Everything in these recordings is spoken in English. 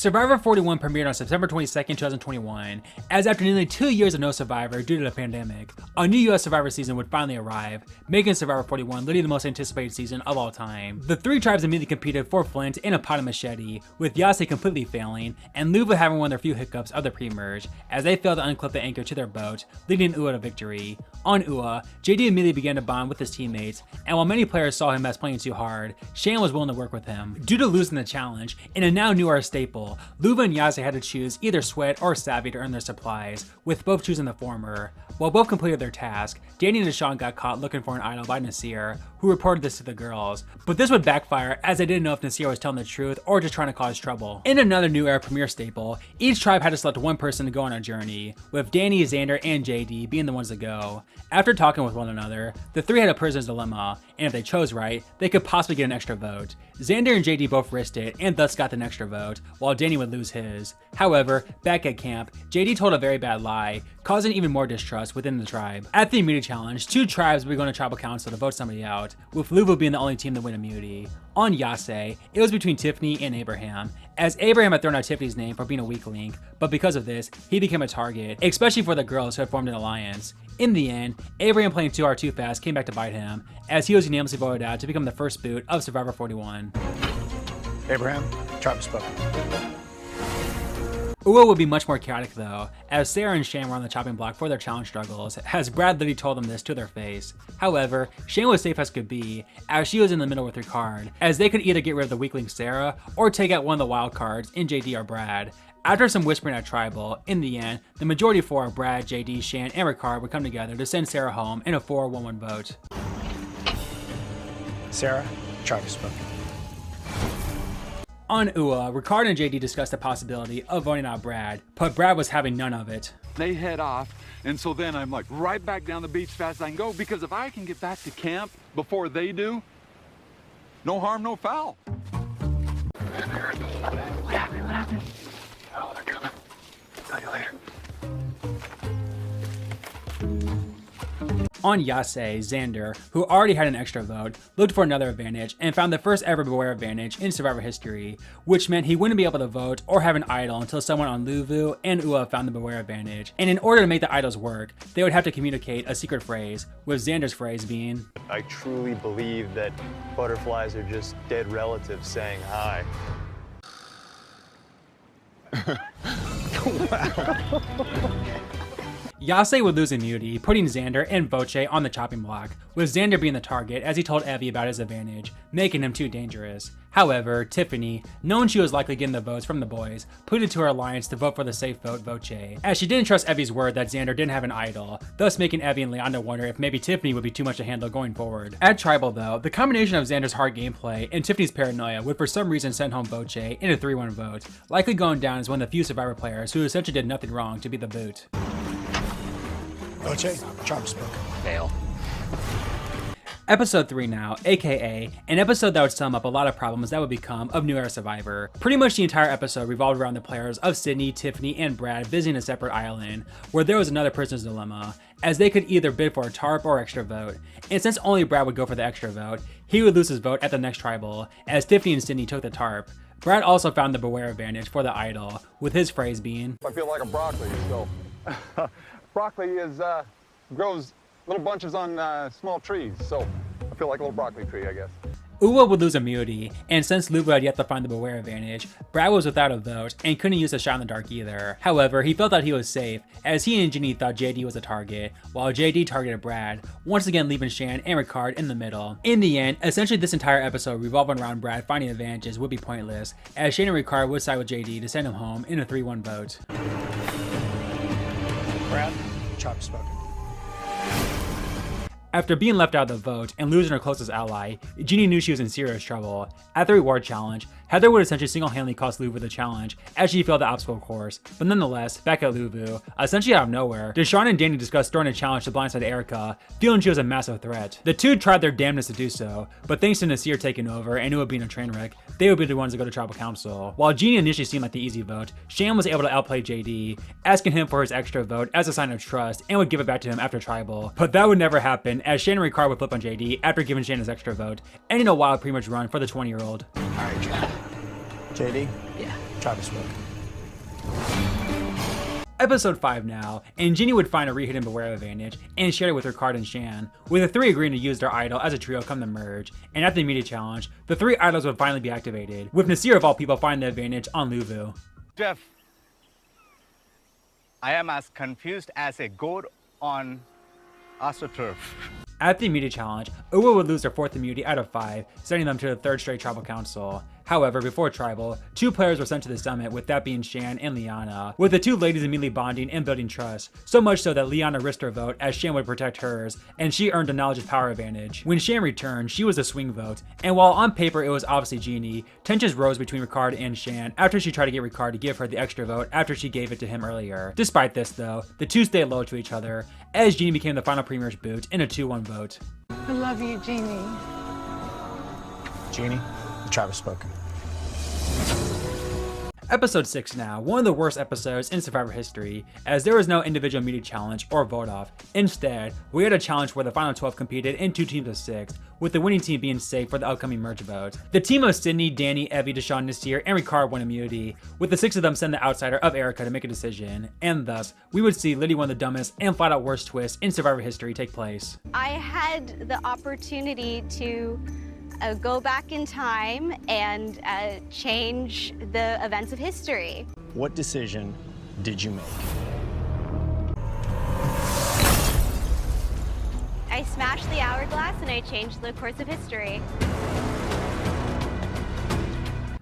Survivor 41 premiered on September 22nd, 2021, as after nearly 2 years of no Survivor due to the pandemic, a new US Survivor season would finally arrive, making Survivor 41 literally the most anticipated season of all time. The three tribes immediately competed for Flint and a pot of machete, with Yase completely failing, and Luva having one of their few hiccups of the pre-merge, as they failed to unclip the anchor to their boat, leading Ua to victory. On Ua, JD immediately began to bond with his teammates, and while many players saw him as playing too hard, Shane was willing to work with him. Due to losing the challenge, in a now newer staple, Luva and Yase had to choose either Sweat or Savvy to earn their supplies, with both choosing the former. While both completed their task, Danny and Deshaun got caught looking for an idol by Nasir, who reported this to the girls, but this would backfire as they didn't know if Nasir was telling the truth or just trying to cause trouble. In another new era premiere staple, each tribe had to select one person to go on a journey, with Danny, Xander, and JD being the ones to go. After talking with one another, the three had a prisoner's dilemma, and if they chose right, they could possibly get an extra vote. Xander and JD both risked it and thus got an extra vote, while Danny would lose his. However, back at camp, JD told a very bad lie, causing even more distrust within the tribe. At the immunity challenge, two tribes would be going to tribal council to vote somebody out, with Luva being the only team to win immunity. On Yase, it was between Tiffany and Abraham, as Abraham had thrown out Tiffany's name for being a weak link, but because of this, he became a target, especially for the girls who had formed an alliance. In the end, Abraham playing too hard too fast came back to bite him, as he was unanimously voted out to become the first boot of Survivor 41. Abraham, tribe spoken. Ua would be much more chaotic though, as Sarah and Shane were on the chopping block for their challenge struggles, as Brad literally told them this to their face. However, Shane was safe as could be, as she was in the middle with her card, as they could either get rid of the weakling Sarah, or take out one of the wild cards in JD or Brad. After some whispering at Tribal, in the end, the majority for Brad, JD, Shan, and Ricard would come together to send Sarah home in a 4-1-1 vote. Sarah, tribe spoken. On Ua, Ricard and JD discussed the possibility of voting out Brad, but Brad was having none of it. They head off, and so then I'm like right back down the beach fast as I can go, because if I can get back to camp before they do, no harm, no foul. What happened? Oh, they're coming. Tell you later. On Yase, Xander, who already had an extra vote, looked for another advantage and found the first ever Beware advantage in Survivor history, which meant he wouldn't be able to vote or have an idol until someone on Luvu and Ua found the Beware advantage. And in order to make the idols work, they would have to communicate a secret phrase, with Xander's phrase being, I truly believe that butterflies are just dead relatives saying hi. Yase would lose immunity, putting Xander and Voce on the chopping block, with Xander being the target as he told Evie about his advantage, making him too dangerous. However, Tiffany, knowing she was likely getting the votes from the boys, put it to her alliance to vote for the safe vote Voce, as she didn't trust Evie's word that Xander didn't have an idol, thus making Evie and Leonda wonder if maybe Tiffany would be too much to handle going forward. At Tribal though, the combination of Xander's hard gameplay and Tiffany's paranoia would for some reason send home Voce in a 3-1 vote, likely going down as one of the few Survivor players who essentially did nothing wrong to be the boot. Voce, tribe spoken. Fail. Episode 3 now, aka an episode that would sum up a lot of problems that would become of New Era Survivor. Pretty much the entire episode revolved around the players of Sydney, Tiffany, and Brad visiting a separate island, where there was another prisoner's dilemma, as they could either bid for a tarp or extra vote. And since only Brad would go for the extra vote, he would lose his vote at the next tribal, as Tiffany and Sydney took the tarp. Brad also found the Beware advantage for the idol, with his phrase being, I feel like a broccoli, so. Broccoli grows little bunches on small trees, so I feel like a little broccoli tree, I guess. Ua would lose immunity, and since Luva had yet to find the Beware advantage, Brad was without a vote and couldn't use a shot in the dark either. However, he felt that he was safe, as he and Ginny thought JD was a target, while JD targeted Brad, once again leaving Shan and Ricard in the middle. In the end, essentially this entire episode revolving around Brad finding advantages would be pointless, as Shan and Ricard would side with JD to send him home in a 3-1 vote. Brad, tribe spoken. After being left out of the vote and losing her closest ally, Jeannie knew she was in serious trouble. At the reward challenge, Heather would essentially single-handedly cost Luvu the challenge as she failed the obstacle course, but nonetheless, back at Luvu, essentially out of nowhere, Deshaun and Danny discussed throwing a challenge to blindside Erica, feeling she was a massive threat. The two tried their damnedest to do so, but thanks to Nasir taking over and Ua being a train wreck, they would be the ones to go to tribal council. While Jeannie initially seemed like the easy vote, Shan was able to outplay JD, asking him for his extra vote as a sign of trust and would give it back to him after tribal. But that would never happen, as Shan and Ricard would flip on JD after giving Shan his extra vote, ending a wild pre-merge run for the 20-year-old. All right, JD. Yeah. Tribe has spoken. Episode 5 now, and Ginny would find a re-hidden Beware advantage and share it with Ricard and Shan, with the three agreeing to use their idol as a trio come the merge, and at the immediate challenge, the three idols would finally be activated, with Nasir of all people finding the advantage on Luvu. Jeff, I am as confused as a goat on AstroTurf. At the immediate challenge, Uwa would lose their 4th immunity out of 5, sending them to the 3rd straight tribal council. However, before tribal, 2 players were sent to the summit, with that being Shan and Liana, with the 2 ladies immediately bonding and building trust, so much so that Liana risked her vote as Shan would protect hers, and she earned a knowledge of power advantage. When Shan returned, she was a swing vote, and while on paper it was obviously Genie, tensions rose between Ricard and Shan after she tried to get Ricard to give her the extra vote after she gave it to him earlier. Despite this though, the 2 stayed loyal to each other, as Genie became the final Premier's boot in a 2-1 vote. I love you, Jeannie. Genie, the tribe has spoken. Episode 6 now, one of the worst episodes in Survivor history, as there was no individual immediate challenge or vote off. Instead, we had a challenge where the final 12 competed in 2 teams of 6, with the winning team being safe for the upcoming merge vote. The team of Sydney, Danny, Evie, Deshaun, Nasir, and Ricard won immunity, with the 6 of them send the outsider of Erica to make a decision, and thus, we would see literally one of the dumbest and flat out worst twists in Survivor history take place. I had the opportunity to go back in time and change the events of history. What decision did you make? I smashed the hourglass and I changed the course of history.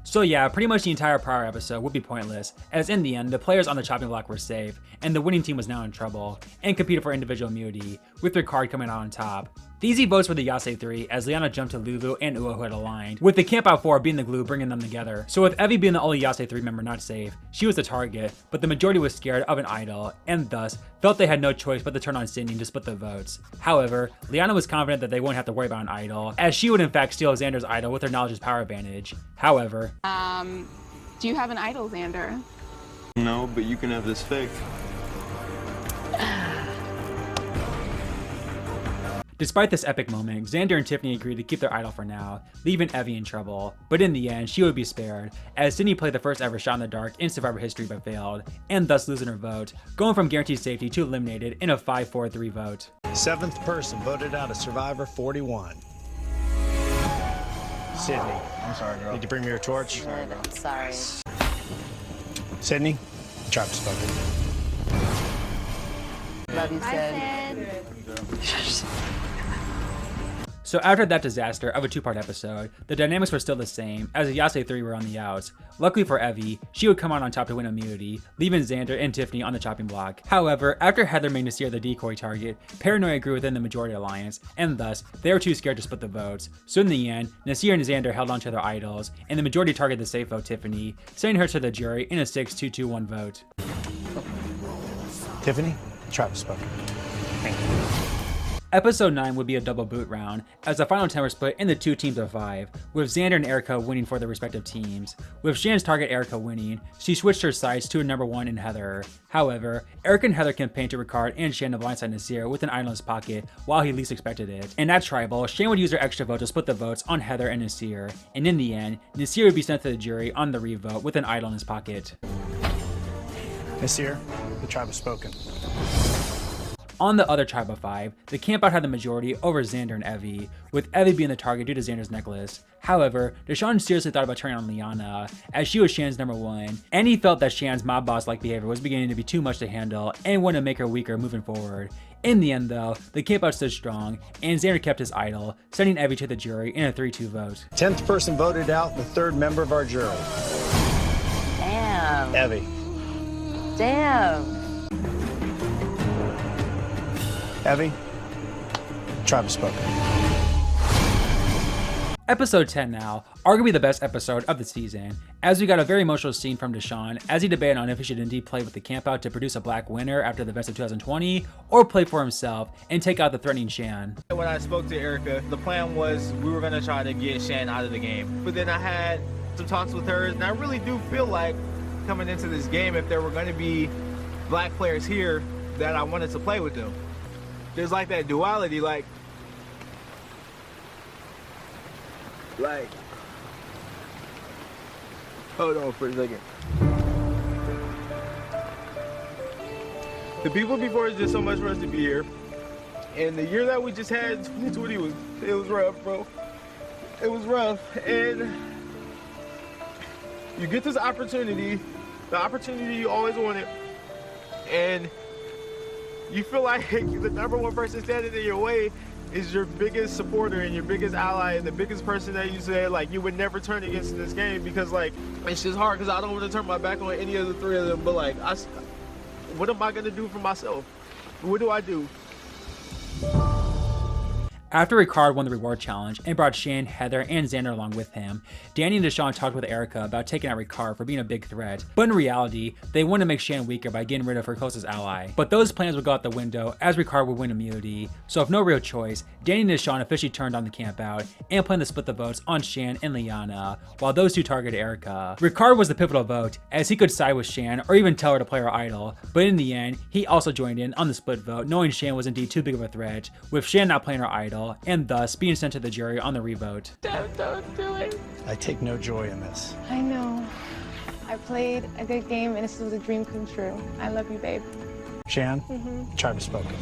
So yeah, pretty much the entire prior episode would be pointless, as in the end, the players on the chopping block were safe, and the winning team was now in trouble, and competed for individual immunity, with Ricard coming out on top. The easy votes were the Yase 3, as Liana jumped to Luvu and Ua who had aligned, with the Camp Out 4 being the glue bringing them together. So with Evie being the only Yase 3 member not safe, she was the target, but the majority was scared of an idol, and thus, felt they had no choice but to turn on Sydney to split the votes. However, Liana was confident that they wouldn't have to worry about an idol, as she would in fact steal Xander's idol with her knowledge's power advantage. However, Do you have an idol, Xander? No, but you can have this fake. despite this epic moment, Xander and Tiffany agreed to keep their idol for now, leaving Evie in trouble, but in the end, she would be spared, as Sydney played the first ever shot in the dark in Survivor history but failed, and thus losing her vote, going from guaranteed safety to eliminated in a 5-4-3 vote. 7th person voted out of Survivor 41. Sydney. I'm sorry, girl. Need to bring me your torch? Sorry. Sydney, the tribe has spoken. Love you, Bye, Sid. Sid. So after that disaster of a 2-part episode, the dynamics were still the same, as the Yase 3 were on the outs. Luckily for Evie, she would come out on top to win immunity, leaving Xander and Tiffany on the chopping block. However, after Heather made Nasir the decoy target, paranoia grew within the majority alliance, and thus, they were too scared to split the votes. So in the end, Nasir and Xander held on to their idols, and the majority targeted the safe vote Tiffany, sending her to the jury in a 6-2-2-1 vote. Tiffany, the tribe has spoken. Thank you. Episode 9 would be a double boot round, as the final 10 were split into 2 teams of 5, with Xander and Erica winning for their respective teams. With Shan's target Erica winning, she switched her sides to a number 1 in Heather. However, Erica and Heather campaigned to Ricard and Shan to blindside Nasir with an idol in his pocket while he least expected it. And at Tribal, Shan would use her extra vote to split the votes on Heather and Nasir, and in the end, Nasir would be sent to the jury on the revote with an idol in his pocket. Nasir, the tribe has spoken. On the other tribe of 5, the campout had the majority over Xander and Evie, with Evie being the target due to Xander's necklace. However, Deshaun seriously thought about turning on Liana, as she was Shan's number 1, and he felt that Shan's mob boss-like behavior was beginning to be too much to handle and wanted to make her weaker moving forward. In the end though, the campout stood strong, and Xander kept his idol, sending Evie to the jury in a 3-2 vote. 10th person voted out, the 3rd member of our jury. Damn. Evie. Damn. Evie, tribe has spoken. Episode 10 now, arguably the best episode of the season, as we got a very emotional scene from Deshaun as he debated on if he should indeed play with the campout to produce a black winner after the best of 2020, or play for himself and take out the threatening Shan. When I spoke to Erica, the plan was we were going to try to get Shan out of the game. But then I had some talks with her, and I really do feel like coming into this game, if there were going to be black players here, that I wanted to play with them. There's like that duality, like Hold on for a second. The people before us did so much for us to be here. And the year that we just had, 2020, was rough, bro. It was rough. And you get this opportunity, the opportunity you always wanted, and you feel like the number one person standing in your way is your biggest supporter and your biggest ally and the biggest person that you said like you would never turn against in this game, because like it's just hard because I don't want to turn my back on any of the three of them, but like what am I gonna do for myself? What do I do? After Ricard won the reward challenge and brought Shane, Heather, and Xander along with him, Danny and Deshawn talked with Erica about taking out Ricard for being a big threat, but in reality, they wanted to make Shane weaker by getting rid of her closest ally. But those plans would go out the window as Ricard would win immunity, so with no real choice, Danny and Deshawn officially turned on the camp out and planned to split the votes on Shan and Liana, while those two targeted Erica. Ricard was the pivotal vote, as he could side with Shan or even tell her to play her idol, but in the end, he also joined in on the split vote, knowing Shan was indeed too big of a threat, with Shan not playing her idol, and thus being sent to the jury on the revote. Don't do it. I take no joy in this. I know. I played a good game and this was a dream come true. I love you, babe. Shan, the tribe has spoken.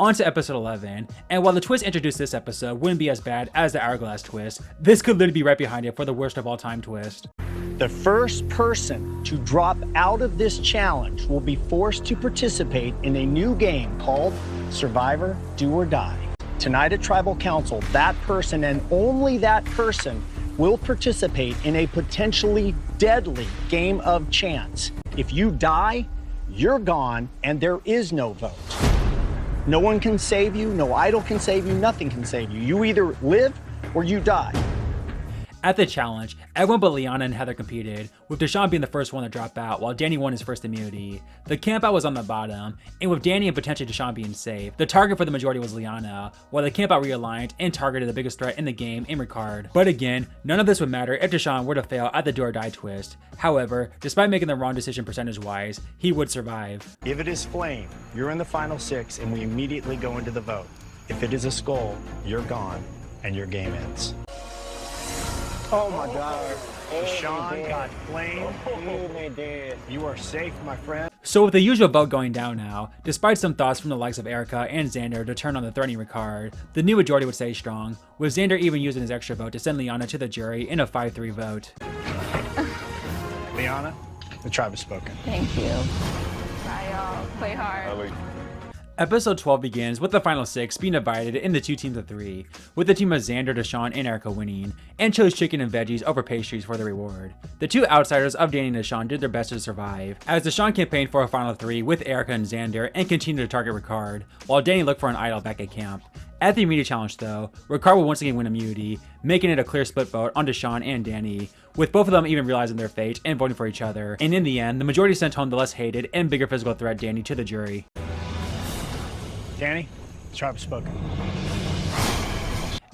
On to episode 11, and while the twist introduced this episode wouldn't be as bad as the Hourglass twist, this could literally be right behind it for the worst of all time twist. The first person to drop out of this challenge will be forced to participate in a new game called Survivor Do or Die. Tonight at Tribal Council, that person and only that person will participate in a potentially deadly game of chance. If you die, you're gone and there is no vote. No one can save you, no idol can save you, nothing can save you. You either live or you die. At the challenge, everyone but Liana and Heather competed, with Deshawn being the first one to drop out while Danny won his first immunity. The campout was on the bottom, and with Danny and potentially Deshawn being safe, the target for the majority was Liana, while the campout realigned and targeted the biggest threat in the game in Ricard. But again, none of this would matter if Deshawn were to fail at the do or die twist. However, despite making the wrong decision percentage-wise, he would survive. If it is Flame, you're in the final 6 and we immediately go into the vote. If it is a Skull, you're gone and your game ends. Oh my God. Deshawn got Flame. You are safe, my friend. So with the usual vote going down now, despite some thoughts from the likes of Erica and Xander to turn on the threatening Ricard, the new majority would stay strong, with Xander even using his extra vote to send Liana to the jury in a 5-3 vote. Liana, the tribe has spoken. Thank you. Bye, y'all. Play hard. Episode 12 begins with the final 6 being divided into 2 teams of 3, with the team of Xander, Deshawn, and Erica winning, and chose chicken and veggies over pastries for the reward. The two outsiders of Danny and Deshawn did their best to survive, as Deshawn campaigned for a final 3 with Erica and Xander and continued to target Ricard, while Danny looked for an idol back at camp. At the immunity challenge though, Ricard will once again win immunity, making it a clear split vote on Deshawn and Danny, with both of them even realizing their fate and voting for each other, and in the end, the majority sent home the less hated and bigger physical threat Danny to the jury. Danny, the tribe has spoken.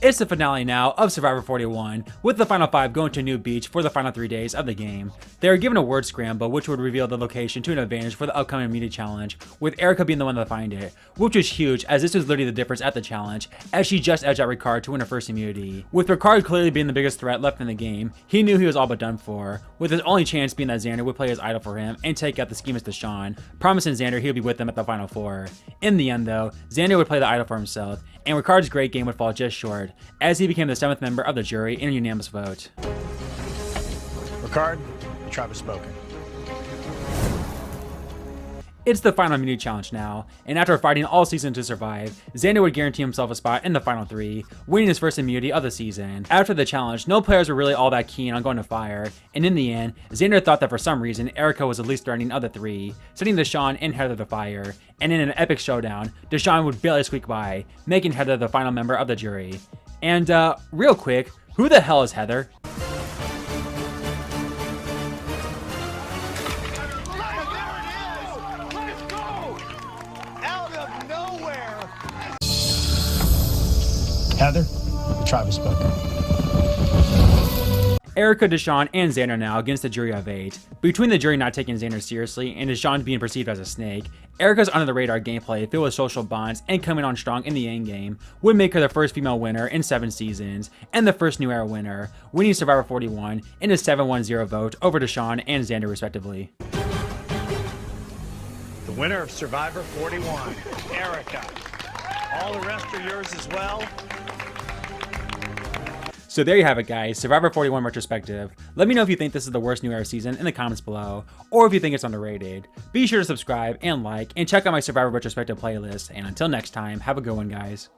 It's the finale now of Survivor 41, with the final 5 going to a new beach for the final 3 days of the game. They are given a word scramble which would reveal the location to an advantage for the upcoming immunity challenge, with Erica being the one to find it, which was huge as this was literally the difference at the challenge, as she just edged out Ricard to win her first immunity. With Ricard clearly being the biggest threat left in the game, he knew he was all but done for, with his only chance being that Xander would play his idol for him and take out the schemist Deshawn, promising Xander he would be with them at the final 4. In the end though, Xander would play the idol for himself, and Ricard's great game would fall just short, as he became the 7th member of the jury in a unanimous vote. Ricard, the tribe has spoken. It's the final immunity challenge now, and after fighting all season to survive, Xander would guarantee himself a spot in the final 3, winning his first immunity of the season. After the challenge, no players were really all that keen on going to fire, and in the end, Xander thought that for some reason, Erica was the least threatening of the 3, sending Deshawn and Heather to fire, and in an epic showdown, Deshawn would barely squeak by, making Heather the final member of the jury. And real quick, who the hell is Heather? Heather, the tribe has spoken. Erica, Deshawn, and Xander now against the jury of 8. Between the jury not taking Xander seriously and Deshawn being perceived as a snake, Erica's under-the-radar gameplay filled with social bonds and coming on strong in the endgame would make her the first female winner in 7 seasons and the first New Era winner, winning Survivor 41 in a 7-1-0 vote over Deshawn and Xander respectively. The winner of Survivor 41, Erica. All the rest are yours as well. So there you have it, guys, Survivor 41 retrospective. Let me know if you think this is the worst New Era season in the comments below, or if you think it's underrated. Be sure to subscribe and like, and check out my Survivor retrospective playlist, and until next time, have a good one, guys.